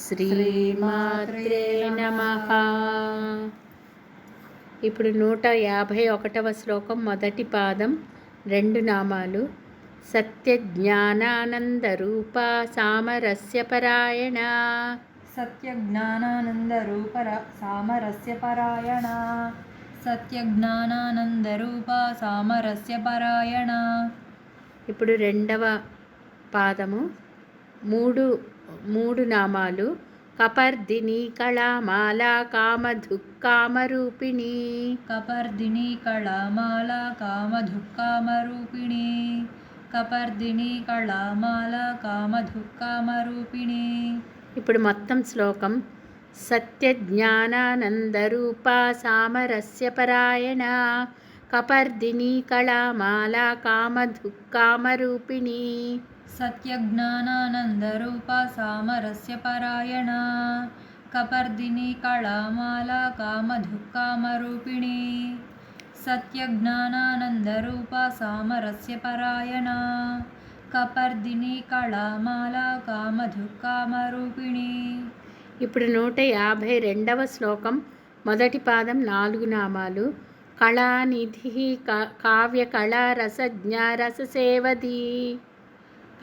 శ్రీమాత్రే నమః. ఇప్పుడు 151వ శ్లోకం మొదటి పాదం 2 నామాలు. సత్యజ్ఞానానందరూప సామరస్యపరాయణ. సత్యజ్ఞానానందరూప సామరస్యపరాయణ. సత్యజ్ఞానానందరూప సామరస్యపరాయణ. ఇప్పుడు 2వ పాదము మూడు నామాలు. కపర్దిని కళామాల కామధుక్కామరూపిణి. కపర్దిని కళామాల కామధుక్కామరూపిణి. కపర్దిని కళామాల కామధుక్కామరూపిణి. ఇప్పుడు మొత్తం శ్లోకం. సత్యజ్ఞానానందరూప సామరస్యపరాయణ కపర్దిని కళామాల కామధుక్కామరూపిణి. సత్యజ్ఞానానందరూప సామరస్యపరాయణ కపర్దిని కళామాల కామధుక్కామరూపిణి. సత్యజ్ఞానానందరూప సామరస్యపరాయణ కపర్దిని కళామాల కామధుక్కామరూపిణి. ఇప్పుడు 152వ శ్లోకం మొదటి పాదం 4 నామాలు. కళానిధి కావ్యకళా రసజ్ఞ రససేవది.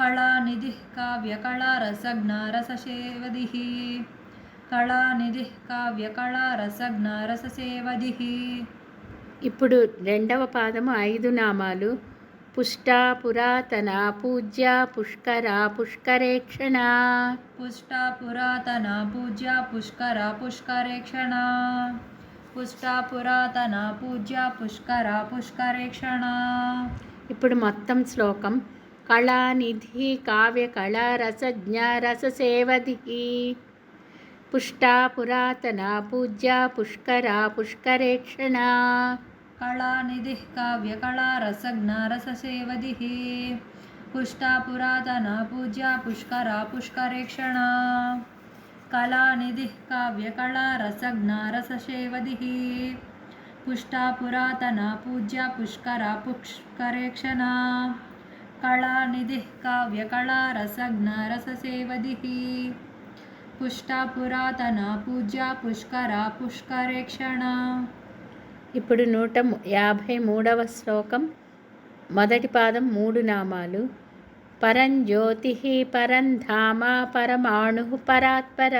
కళానిధి కావ్యకళా రసజ్ఞ రససేవది. కళానిధి కావ్యకళా రసజ్ఞ రససేవది. ఇప్పుడు 2వ పాదము 5 నామాలు. పుష్ట పురాతన పూజ్య పుష్కర పుష్కరేక్షణ. పుష్ట పురాతన పూజ్య పుష్కర పుష్కరేక్షణ. పుష్ట పురాతన పూజ్య పుష్కర పుష్కరేక్షణ. ఇప్పుడు మొత్తం శ్లోకం. కళానిధి కావ్యకళా రసజ్ఞ రససేవది. పుష్ట పురాతన పూజ్య పుష్కర పుష్కరేక్షణ. కళానిధి కావ్యకళా రసజ్ఞ రససేవది. పుష్ట పురాతన పూజ్య పుష్కర పుష్కరేక్షణ. కళానిధి కావ్యకళా రసజ్ఞ రససేవది. పుష్ట పురాతన పూజ్య పుష్కర పుష్కరేక్షణ. కళానిధి కావ్యకళా రసజ్ఞ రససేవది. పుష్ట పురాతన పూజ్య పుష్కర పుష్కరేక్షణ. ఇప్పుడు 153వ శ్లోకం మొదటి పాదం 3 నామాలు. పరంజ్యోతి పరంధామ పరమాణు పరాత్పర.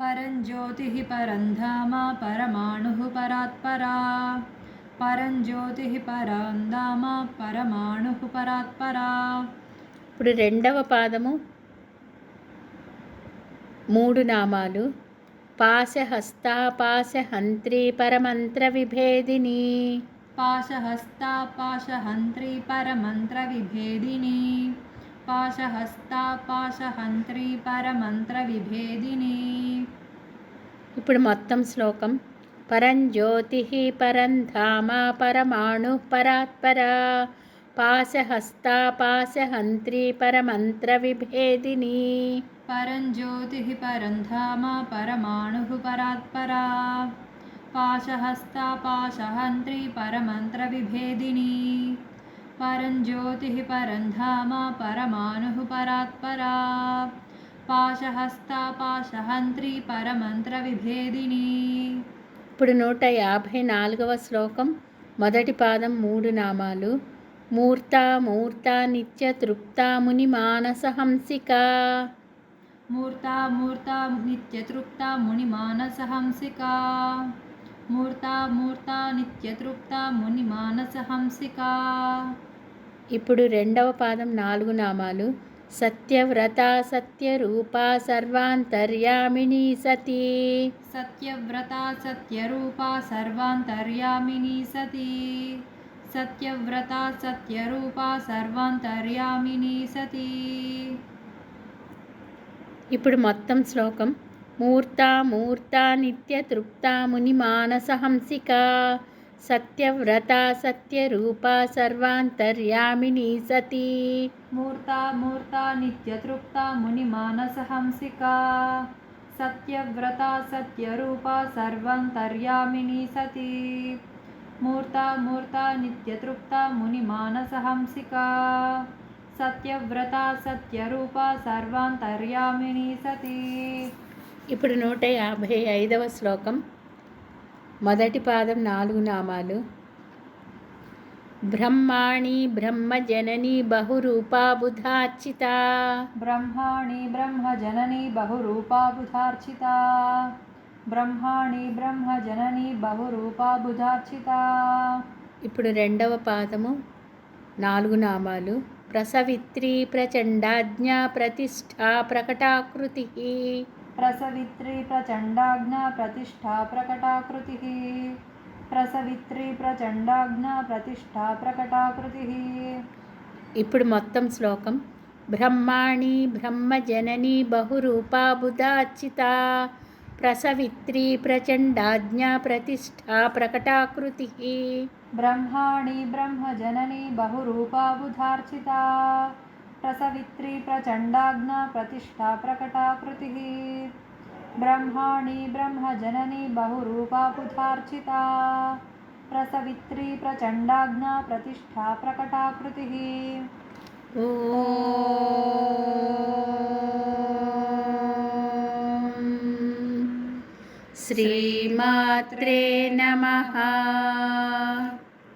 పరంజ్యోతి పరంధామ పరమాణు పరాత్పర. పరంజ్యోతి పరంధామ పరమాణు పరాత్పర. ఇప్పుడు 2వ పాదము 3 నామాలు. పాశహస్త పాశహంత్రి పరమంత్ర విభేదిని. పాశహస్త పాశహంత్రి పరమంత్ర విభేదిని. పాశహస్త పాశహంత్రి పరమంత్ర విభేదిని. ఇప్పుడు మొత్తం శ్లోకం. పరంజ్యోతి పరంధామ పరమాణు పరాత్పర పాశహస్త పాశహంత్రి పరమంత్ర విభేదిని. పరంజ్యోతి పరంధామ పరమాణు పరాత్పర పాశహస్త పాశహంత్రి పరమంత్ర విభేదిని. పరంజ్యోతి పరంధామ పరమాణు పరాత్పర పాశహస్త పాశహంత్రి పరమంత్ర విభేదిని. ఇప్పుడు 154వ శ్లోకం మొదటి పాదం 3 నామాలు. మూర్త మూర్త నిత్య తృప్త ముని మానస హంసిక. మూర్త మూర్త నిత్య తృప్త ముని మానస హంసిక. మూర్త మూర్త నిత్య తృప్త ముని మానస హంసిక. ఇప్పుడు 2వ పాదం 4 నామాలు. సత్యవ్రత సత్యరూప సర్వాంతర్యామిని సతి. సత్యవ్రత సత్యరూప సర్వాంతర్యామిని సతి. సత్యవ్రత సత్యరూప సర్వాంతర్యామిని సతి. ఇప్పుడు మొత్తం శ్లోకం. మూర్త మూర్త నిత్య తృప్త ముని మానస హంసిక సత్యవ్రత సత్యరూప సర్వాంతర్యామిని సతి. మూర్త మూర్త నిత్య తృప్త ముని మానస హంసిక సత్యవ్రత సత్యరూప సర్వాంతర్యామిని సతి. మూర్తా మూర్తా నిత్యతృప్తా మునిమానసహంసికా సత్యవ్రత సత్యరూప సర్వాంతర్యామిని సతీ. ఇప్పుడు 155వ శ్లోకం. మొదటి పాదం 4 నామాలు. బ్రహ్మాణి బ్రహ్మజనని బహురూపా బుధార్చితా. బ్రహ్మాణి బ్రహ్మజనని బహురూపా బుధార్చితా. బ్రహ్మాణి బ్రహ్మజనని బహురూపా బుధార్చితా. ఇప్పుడు 2వ పాదము 4 నామాలు. ప్రసవిత్రి ప్రచండాజ్ఞా ప్రతిష్ఠా ప్రకటాకృతి. ప్రసవిత్రి ప్రచండాజ్ఞా ప్రతిష్ఠా ప్రకటాకృతి. ప్రసవిత్రి ప్రచండాజ్ఞా ప్రతిష్ఠా ప్రకటాకృతి. ఇప్పుడు మొత్తం శ్లోకం. బ్రహ్మాణి బ్రహ్మజనని బహురూపా బుధార్చితా. ప్రసవిత్రి ప్రచండాజ్ఞా ప్రతిష్ఠా ప్రకటాకృతి. బ్రహ్మాణి బ్రహ్మజనని బహురూపా బుధార్చితా. ప్రసవిత్రి ప్రచండాజ్ఞా ప్రతిష్ఠా ప్రకటాకృతి. బ్రహ్మాణి బ్రహ్మజనని బహురూపా బుధార్చితా. ప్రసవిత్రి ప్రచండాజ్ఞా ప్రతిష్ఠా ప్రకటాకృతి. శ్రీమాత్రే నమః.